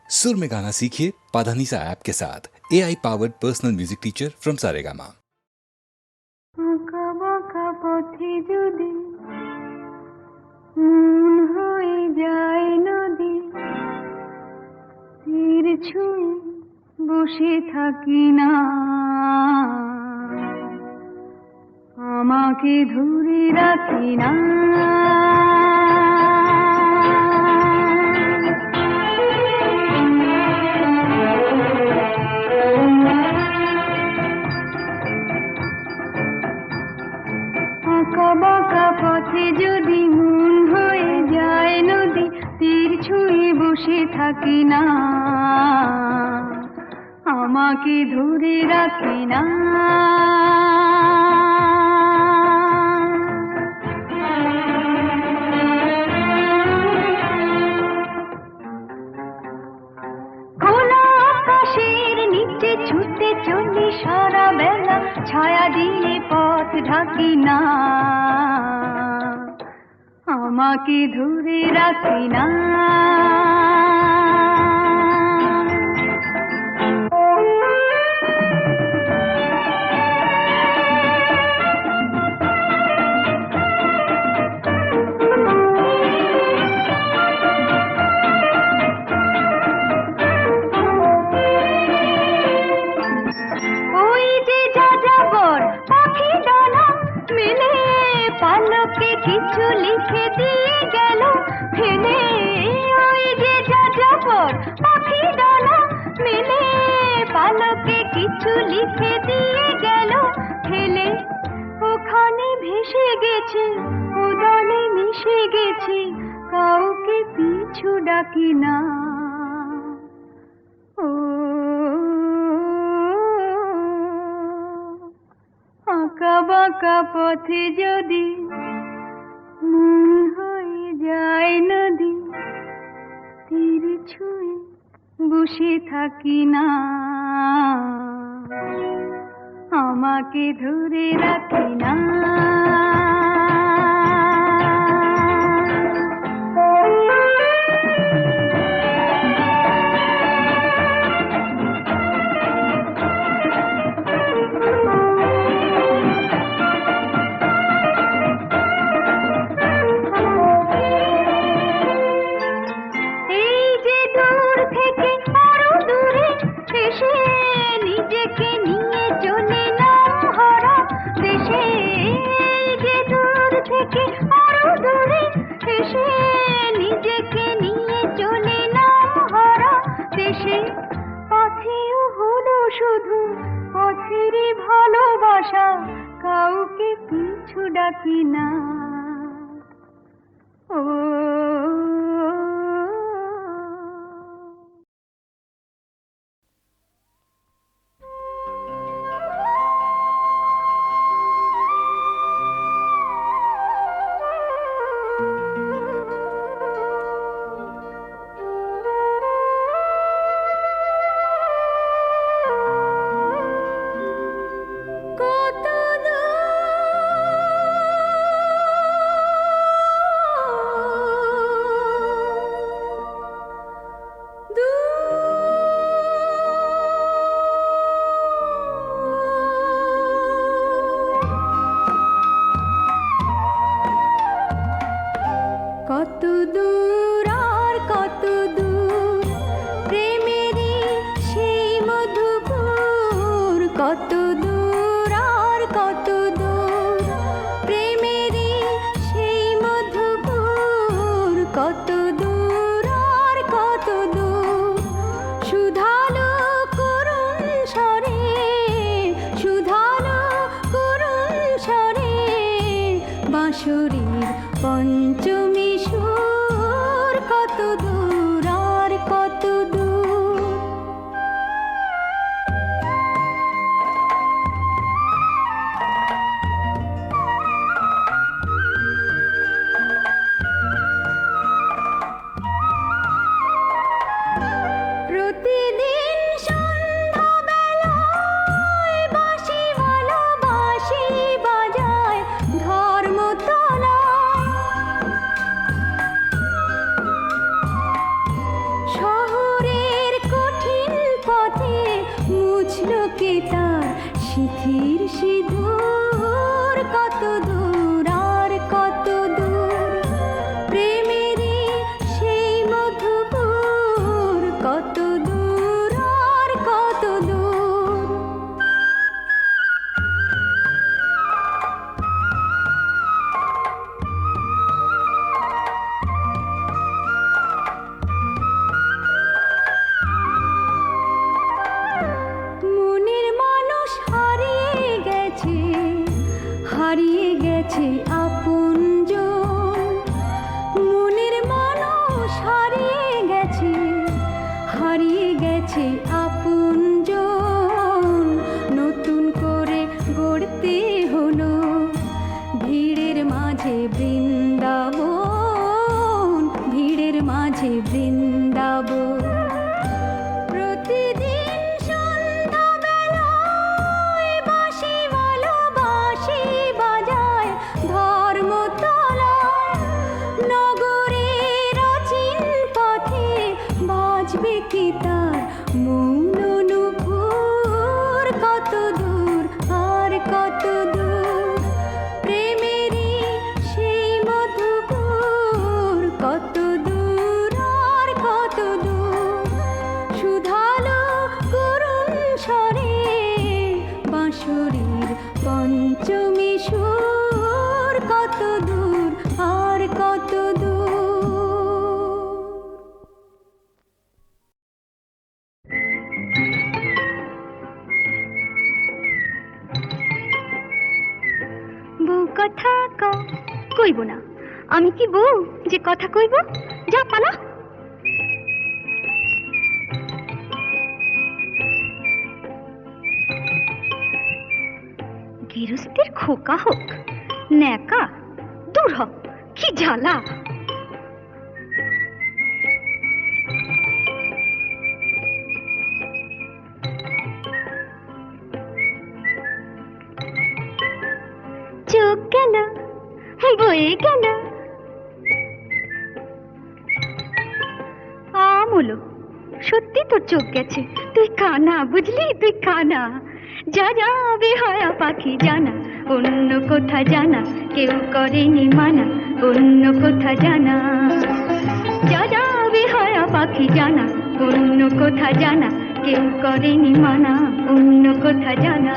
सुर में गाना सीखिए पाधानीसा ऐप के साथ। AI powered personal music teacher from Saregama. আঁকা বাঁকা পথে যদি মন হয়ে যায় নদী, তীর ছুঁয়ে বসে থাকি না, আমাকে ধরে রাখি না। আঁকা বাঁকা পথে যদি মন হয়ে যায় নদী, তীর ছুঁয়ে বসে থাকি না, আমাকে ধরে রাখি না। খোলা আকাশের নিচে ছুটে চলি সারা বেলা, ছায়া দিয়ে পথ ঢাকি না, আমাকে ধরে রাখি না। ওই যে যাযাবর পাখি ডানা মেলে, পালকে কিছু লিখে দিয়ে গেল ফেলে। ওই যে যাযাবর পাখি ডানা মেলে, পালকে কিছু লিখে দিয়ে গেল ফেলে। ওখানে ভেসে গেছে, উদলে মিশে গেছে, কাউকে পিছু ডাকি না। ও আঁকা বাঁকা পথে যদি মন হয়ে যায় নদী, তীর ছুঁয়ে বসে থাকি না, আমাকে ধরে রাখি না। এই যে দূর থেকে আরো দূরে এসে নিজেকে নিয়ে চলে নাম হারা দেশে। এই যে দূর থেকে আরো দূরে এসে নিজেকে নিয়ে চলে নাম হারা দেশে। পথেও হলো শুধু পথেরই ভালোবাসা, কাউকে পিছু ডাকি না। ও কত দূর তার সিথির সিঁদুর, কত দূর আর কত দূর প্রেমেরই সেই মধুপুর, কত দূর আর কত দূর। মনের মানুষ হারিয়ে গেছে, হারিয়ে গেছে আপনজন। মনের মানুষ হারিয়ে গেছে, হারিয়ে গেছে আপনজন। নতুন করে গড়তে হলো ভিড়ের মাঝে বৃন্দাবন, ভিড়ের মাঝে বৃন্দাবন। প্রতিদিন সন্ধ্যাবেলায় বাঁশিওয়ালা বাঁশি বাজায় ধর্মতলায়। নগরের অচিন পথে বাজবে কি তার মৌন নুপুর, কত দূর আর কত দূর প্রেমেরই সেই মধুপুর, কত দূর আর কত দূর। সুধালো করুণ স্বরে বাঁশরীর পঞ্চমী সুর, কত দূর আর কত দূর। বউ কথা কইব না, আমি কি বউ যে কথা কইব? যা পালা। গৃহস্থের খোকা হোক ন্যাকা, দূর হ, কি জ্বালা। চোখ গেল বয়ে গেল আমলো, সত্যি তোর চোখ গেছে, তুই কানা, বুঝলি? তুই কানা। যা যা বেহায়া পাখি জানা, অন্য কোথা জানা কেউ করেনি মানা, অন্য কোথা জানা। যা যা বেহায়া পাখি জানা, অন্য কোথা জানা কেউ করেনি মানা, অন্য কোথা জানা।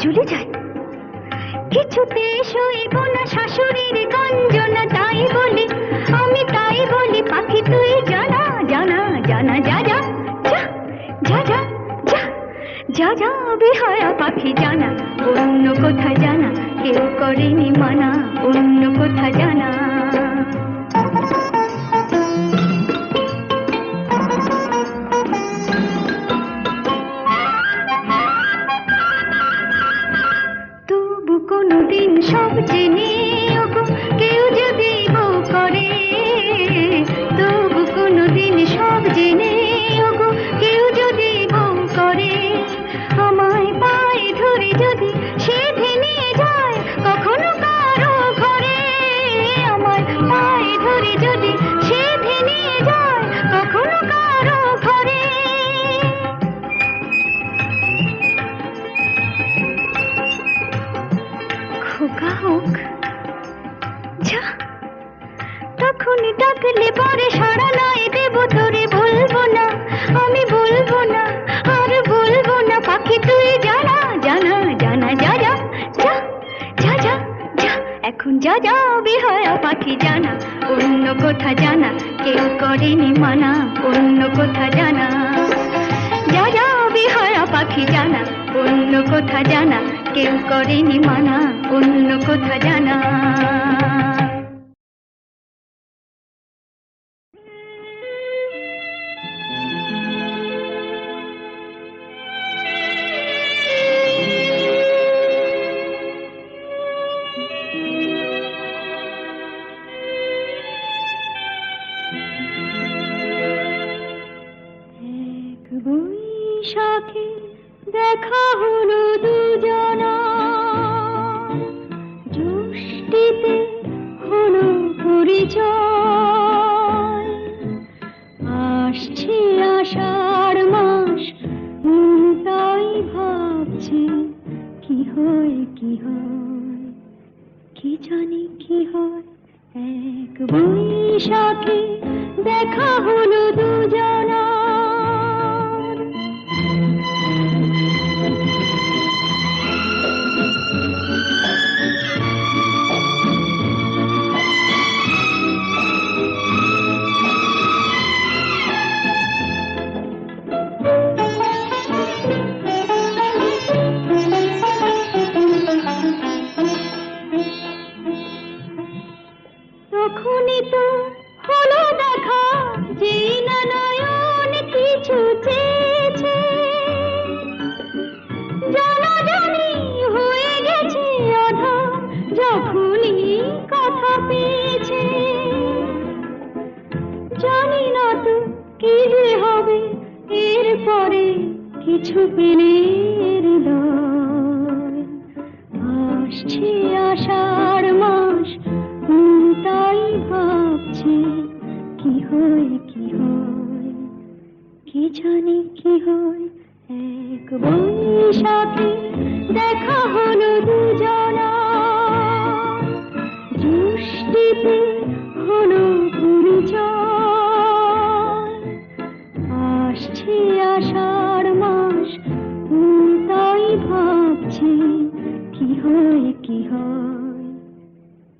ঝুলে যায় কিছুতে সইব না শাশুড়ির গঞ্জনা, তাই বলি আমি, তাই বলি পাখি তুই জানা জানা জানা। যা যা যা যা যা যা যা বেহায়া পাখি জানা, অন্য কোথা জানা কেউ করেনি মানা, অন্য কোথা জানা। কোনদিন সব জেনে কেউ যদি বউ করে, তবু কোনদিন সব জেনে কেউ যদি বউ করে, আমায় পায়ে ধরে যদি সে ভেঙে যায় কখনো কারো ঘরে, আমায় পায়ে ধরে যদি সে ভেঙে যায় কখনো কারো ঘরে। খোকা হোক যা, তখন ডাকলে পরে সাড়া নাই দেব তোরে, বলবো না আমি, বলবো না আর বলবো না পাখি তুই জানা জানা জানা। যা যা যা যা যা যা এখন যা যা বেহায়া পাখি জানা, অন্য কোথা জানা কেউ করেনি মানা অন্য কোথা জানা, যা যা বিহারা পাখি জানা অন্য কোথা জানা, কেউ করেনি মানা অন্য কোথা জানা। বৈশাখে দেখা হলো দুজনা, জ্যৈষ্ঠীতে হলো পরিচয়, আসছে আষাঢ় মাস তাই ভাবছি কি হয় কি হয়, কি জানি কি হয়। এক বৈশাখে দেখা হলো দুজনা, তখনই তো হলো দেখা যেই না নয়ন কিছু চেয়েছে, জানাজানি হয়ে গেছে আধা যখনই কথা পেয়েছে, জানি না তো কি যে হবে এরপরে কিছু পেলে হৃদয়, আসছে আষাঢ় মাস তাই ভাবছি কি হয় কি হয়, কি জানি কি হয়। এক বৈশাখে দেখা হলো দুজনা, জ্যৈষ্ঠীতে হলো পরিচয়, আসছে আষাঢ় মাস তাই ভাবছি কি হয় কি হয়,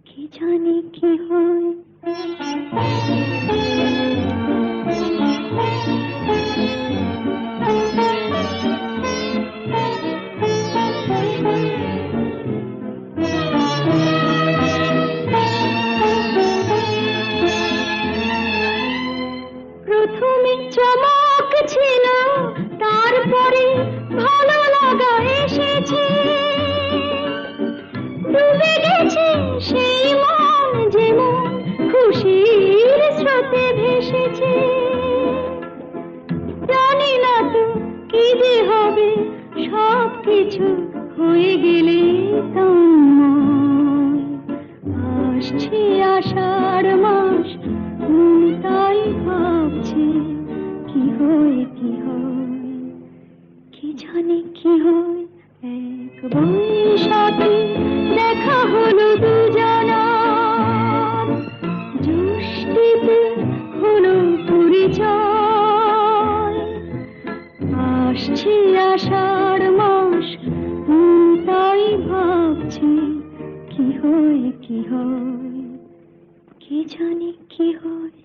কি জানি কি হয়। প্রথমে চমক ছিল তারপরে ভালো লাগা এসেছে, ডুবে গেছে সেই মন যেমন খুশির স্রোতে ভেসেছে, জানি না তো কি যে হবে সব কিছু হয়ে গেলে তন্ময়, আসছে আষাঢ় মাস তাই ভাবছি কি হয় কি হয়, কি জানি কি হয়। এক বৈশাখে দেখা হলো দুজনা, জ্যৈষ্ঠীতে হলো পরিচয়, আসছে আষাঢ় মাস তাই ভাবছি কি হয় কি হয়, কি জানি কি হয়।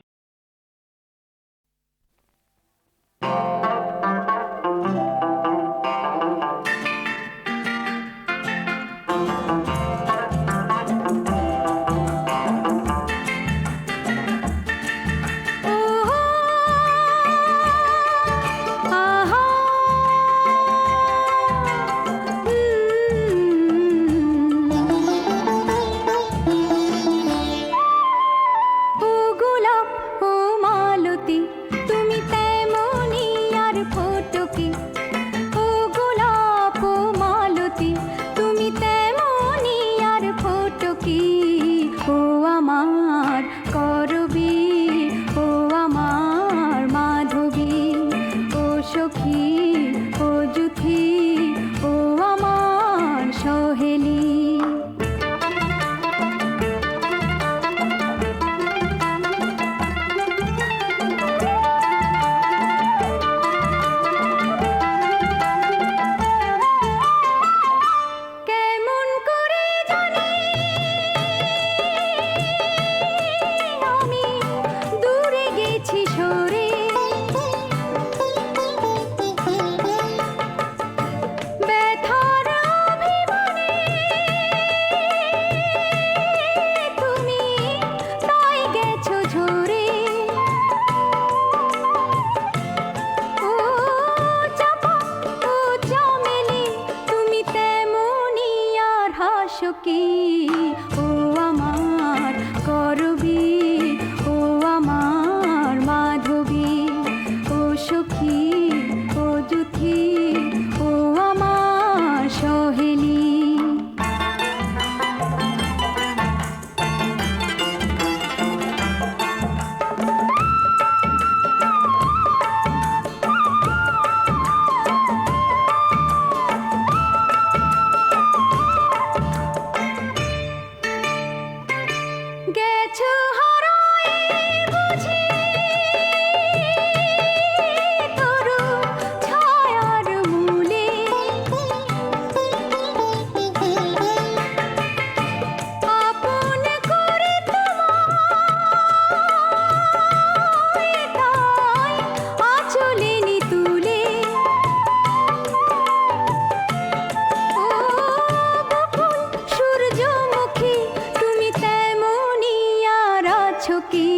কি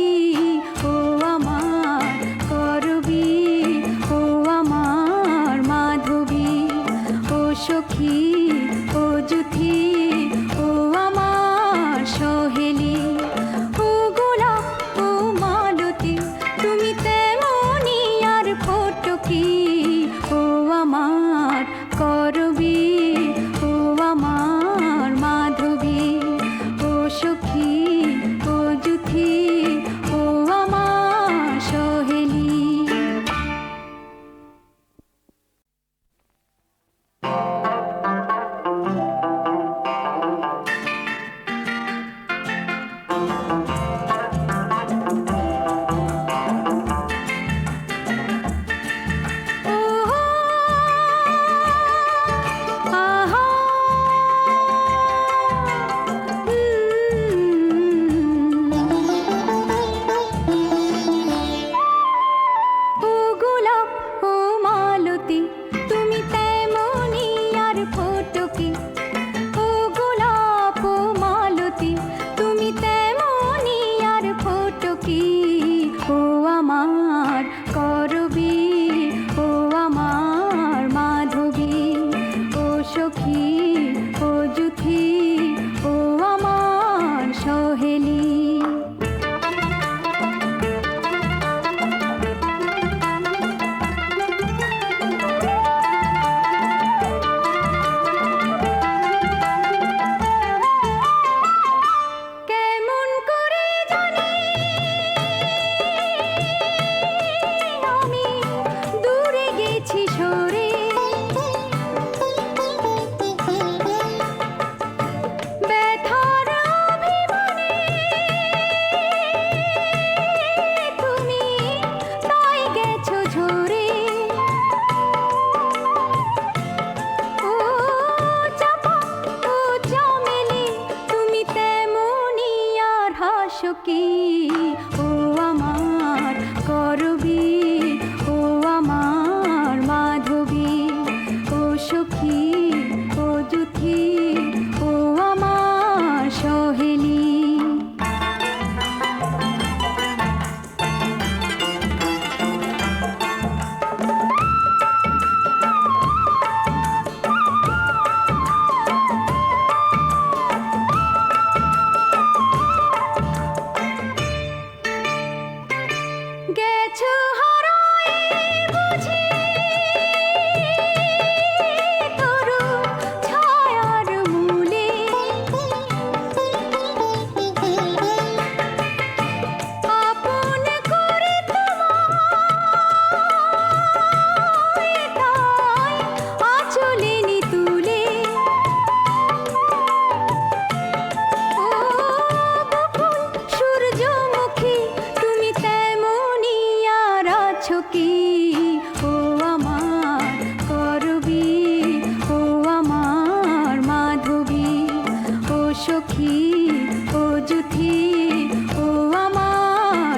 ও আমার করবি, ও আমার মাধবী, ও সখী, ও জুথি, ও আমার সহেলি, ও গোলাপ, ও মালতী, তুমি তেমনি আর ফটকি, ও আমার করবি, ও আমার মাধবী, ও সখী, ও জুথি, ও আমার সহেলি। ও গোলাপ, ও মালতী, তুমি তেমনি আর ফটকি, ও গোলাপ, ও মালতী, তুমি তেমনি আর ফটকি, ও আমার করবি, ও আমার মাধবী, ও সখী, ও জুথি, ও আমার সহেলি। কেমন করে জানি আমি দূরে গেছি সরে, ব্যথার অভিমানে তুমি তাই গেছো ঝরে, ও চাপা, ও চামেলি, তুমি তেমনি আর হাসো কি, ও আমার করবি, ও আমার মাধবী, ও সখী, ও জুথি, ও আমার সহেলি। গেছো হারায়ে বুঝি তরু ছায়ার মূলে, আপন করে তোমায় তাই আঁচলে নি তুলে, ও বকুল সূর্যমুখী, তুমি তেমনি আর আছো কি, ও আমার করবি, ও আমার মাধবী, ও সখী, ও জুথি, ও আমার